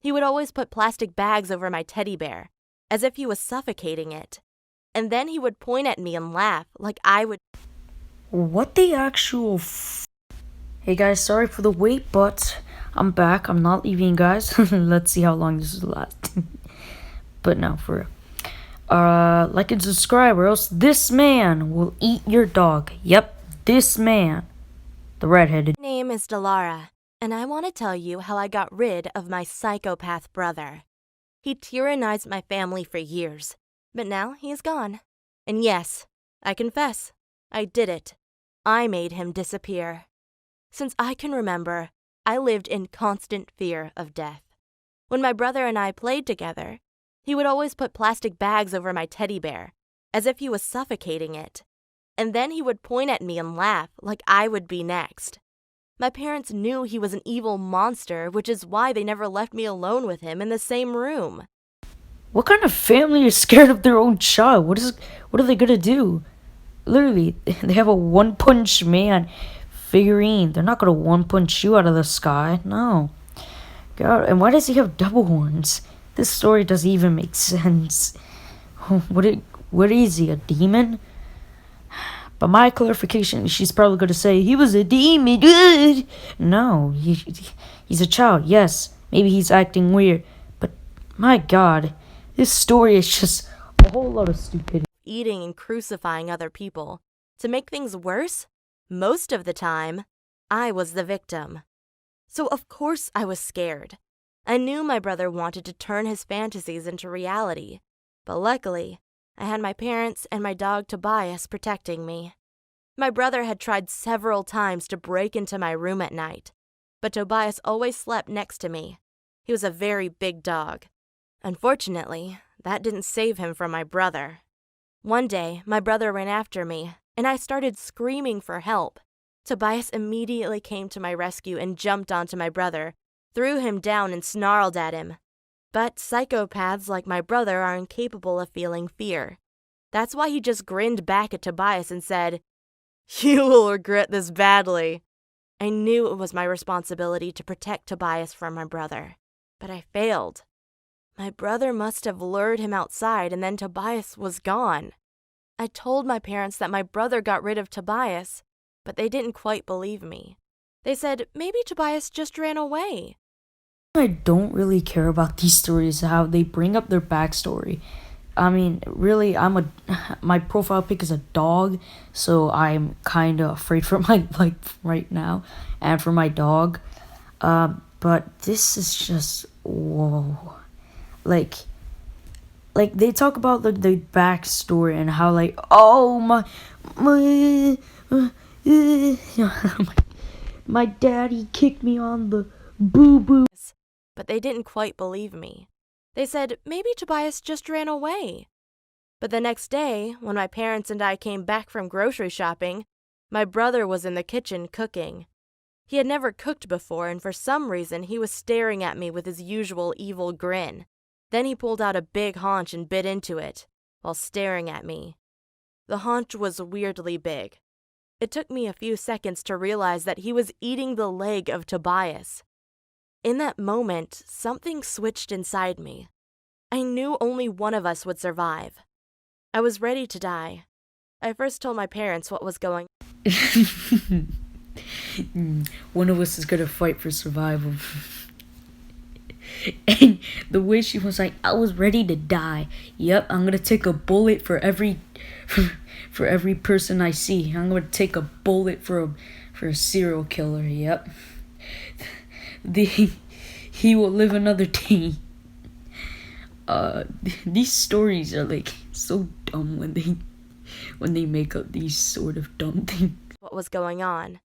He would always put plastic bags over my teddy bear, as if he was suffocating it. And then he would point at me and laugh like I would. What the actual Hey guys, sorry for the wait, but I'm back. I'm not leaving, guys. Let's see how long this will last. But no, for real. Like and subscribe, or else this man will eat your dog. Yep, this man. The redheaded. My name is Delara, and I want to tell you how I got rid of my psychopath brother. He tyrannized my family for years, but now he is gone. And yes, I confess, I did it. I made him disappear. Since I can remember, I lived in constant fear of death. When my brother and I played together, he would always put plastic bags over my teddy bear, as if he was suffocating it. And then he would point at me and laugh like I would be next. My parents knew he was an evil monster, which is why they never left me alone with him in the same room. What kind of family is scared of their own child? What are they gonna do? Literally, they have a One Punch Man figurine. They're not gonna One Punch you out of the sky. No. God, and why does he have double horns? This story doesn't even make sense. What is he, a demon? But my clarification, she's probably gonna say, he was a demon. No, he's a child, yes. Maybe he's acting weird. But my God, this story is just a whole lot of stupidity. Eating and crucifying other people. To make things worse, most of the time, I was the victim. So of course I was scared. I knew my brother wanted to turn his fantasies into reality, but luckily, I had my parents and my dog Tobias protecting me. My brother had tried several times to break into my room at night, but Tobias always slept next to me. He was a very big dog. Unfortunately, that didn't save him from my brother. One day, my brother ran after me, and I started screaming for help. Tobias immediately came to my rescue and jumped onto my brother, threw him down and snarled at him. But psychopaths like my brother are incapable of feeling fear. That's why he just grinned back at Tobias and said, "You will regret this badly." I knew it was my responsibility to protect Tobias from my brother, but I failed. My brother must have lured him outside and then Tobias was gone. I told my parents that my brother got rid of Tobias, but they didn't quite believe me. They said maybe Tobias just ran away. I don't really care about these stories, how they bring up their backstory. I mean, really, my profile pic is a dog, so I'm kind of afraid for my life right now, and for my dog. But this is just, whoa. Like they talk about the backstory and how, like, oh, my daddy kicked me on the boo-boo. But they didn't quite believe me. They said maybe Tobias just ran away. But the next day, when my parents and I came back from grocery shopping, my brother was in the kitchen cooking. He had never cooked before, and for some reason he was staring at me with his usual evil grin. Then he pulled out a big haunch and bit into it, while staring at me. The haunch was weirdly big. It took me a few seconds to realize that he was eating the leg of Tobias. In that moment, something switched inside me. I knew only one of us would survive. I was ready to die. I first told my parents what was going on. One of us is gonna fight for survival. And the way she was like, I was ready to die. Yep, I'm gonna take a bullet for every person I see. I'm gonna take a bullet for a serial killer. Yep. He will live another day. These stories are like so dumb when they make up these sort of dumb things. What was going on?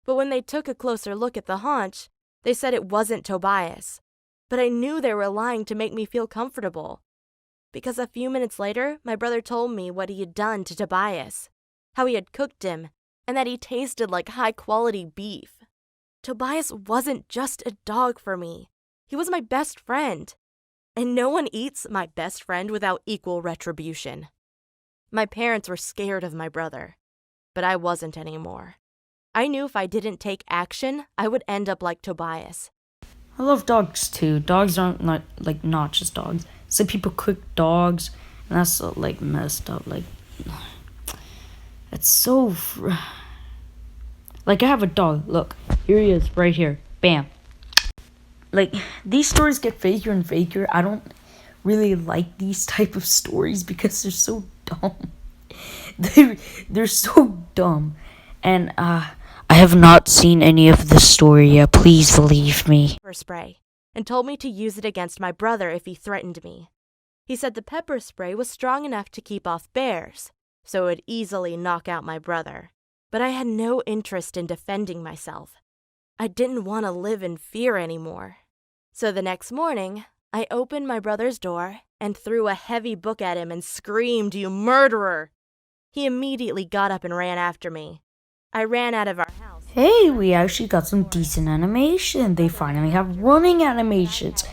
But when they took a closer look at the haunch, they said it wasn't Tobias. But I knew they were lying to make me feel comfortable. Because a few minutes later, my brother told me what he had done to Tobias, how he had cooked him, and that he tasted like high-quality beef. Tobias wasn't just a dog for me. He was my best friend. And no one eats my best friend without equal retribution. My parents were scared of my brother, but I wasn't anymore. I knew if I didn't take action, I would end up like Tobias. I love dogs too. Dogs aren't not just dogs. Some people cook dogs, and that's like messed up. Like, it's so. Like, I have a dog. Look, here he is, right here. Bam. Like, these stories get faker and faker. I don't really like these type of stories because they're so dumb. They're so dumb, and I have not seen any of this story yet. Please believe me. Pepper spray and told me to use it against my brother if he threatened me. He said the pepper spray was strong enough to keep off bears, so it would easily knock out my brother. But I had no interest in defending myself. I didn't want to live in fear anymore. So the next morning, I opened my brother's door and threw a heavy book at him and screamed, "You murderer!" He immediately got up and ran after me. I ran out of our house. Hey, we actually got some decent animation. They finally have running animations.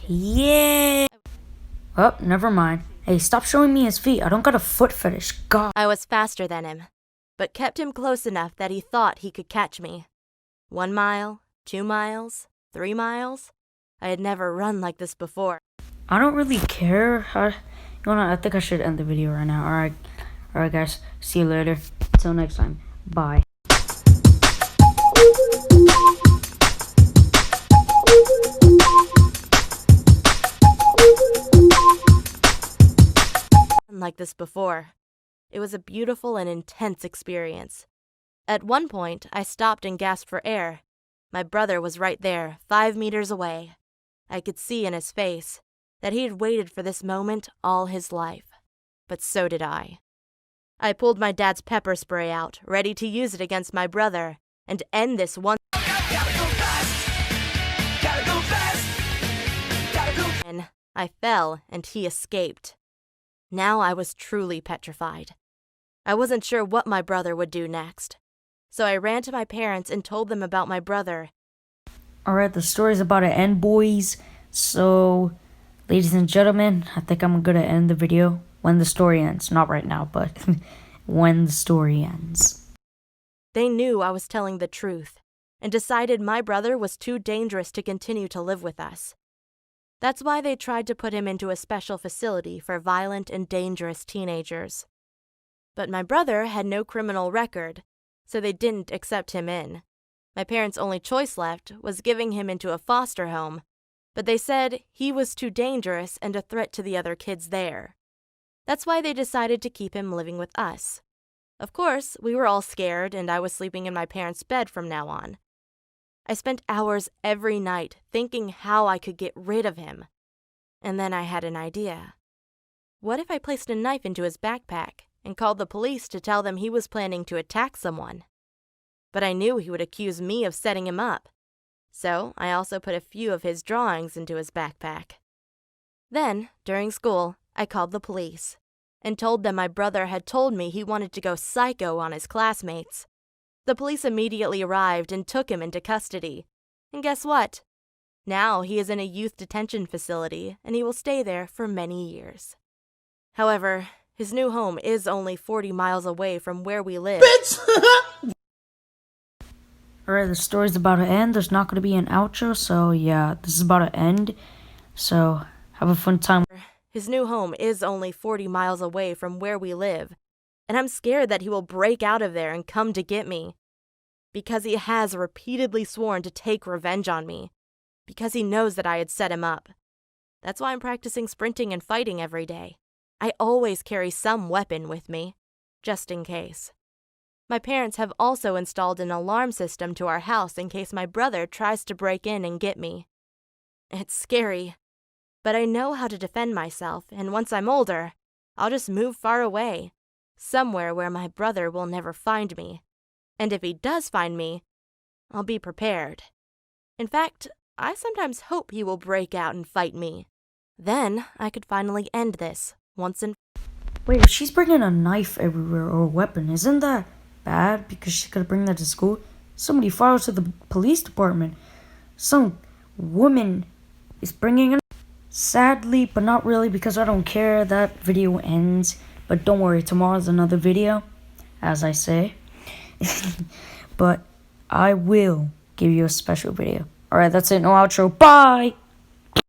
Yeah. Oh, never mind. Hey, stop showing me his feet. I don't got a foot fetish. God. I was faster than him, but kept him close enough that he thought he could catch me. 1 mile, 2 miles, 3 miles. I had never run like this before. I don't really care. I think I should end the video right now. Alright guys. See you later. Until next time. Bye. Like this before. It was a beautiful and intense experience. At one point, I stopped and gasped for air. My brother was right there, 5 meters away. I could see in his face that he had waited for this moment all his life. But so did I. I pulled my dad's pepper spray out, ready to use it against my brother, and end this one. And I fell, and he escaped. Now I was truly petrified. I wasn't sure what my brother would do next. So I ran to my parents and told them about my brother. Alright, the story's about to end, boys. So, ladies and gentlemen, I think I'm gonna end the video when the story ends. Not right now, but when the story ends. They knew I was telling the truth and decided my brother was too dangerous to continue to live with us. That's why they tried to put him into a special facility for violent and dangerous teenagers. But my brother had no criminal record, so they didn't accept him in. My parents' only choice left was giving him into a foster home, but they said he was too dangerous and a threat to the other kids there. That's why they decided to keep him living with us. Of course, we were all scared, and I was sleeping in my parents' bed from now on. I spent hours every night thinking how I could get rid of him. And then I had an idea. What if I placed a knife into his backpack and called the police to tell them he was planning to attack someone? But I knew he would accuse me of setting him up. So I also put a few of his drawings into his backpack. Then, during school, I called the police and told them my brother had told me he wanted to go psycho on his classmates. The police immediately arrived and took him into custody. And guess what? Now he is in a youth detention facility, and he will stay there for many years. However, his new home is only 40 miles away from where we live. Alright, the story's about to end. There's not going to be an outro, so yeah, this is about to end. So, have a fun time. His new home is only 40 miles away from where we live, and I'm scared that he will break out of there and come to get me. Because he has repeatedly sworn to take revenge on me. Because he knows that I had set him up. That's why I'm practicing sprinting and fighting every day. I always carry some weapon with me, just in case. My parents have also installed an alarm system to our house in case my brother tries to break in and get me. It's scary, but I know how to defend myself, and once I'm older, I'll just move far away, somewhere where my brother will never find me. And if he does find me, I'll be prepared. In fact, I sometimes hope he will break out and fight me. Then I could finally end this, once and... Wait, if she's bringing a knife everywhere or a weapon, isn't that bad because she could bring that to school? Somebody files to the police department. Some woman is bringing a... Sadly, but not really because I don't care, that video ends. But don't worry, tomorrow's another video, as I say. But I will give you a special video. Alright, that's it. No outro. Bye!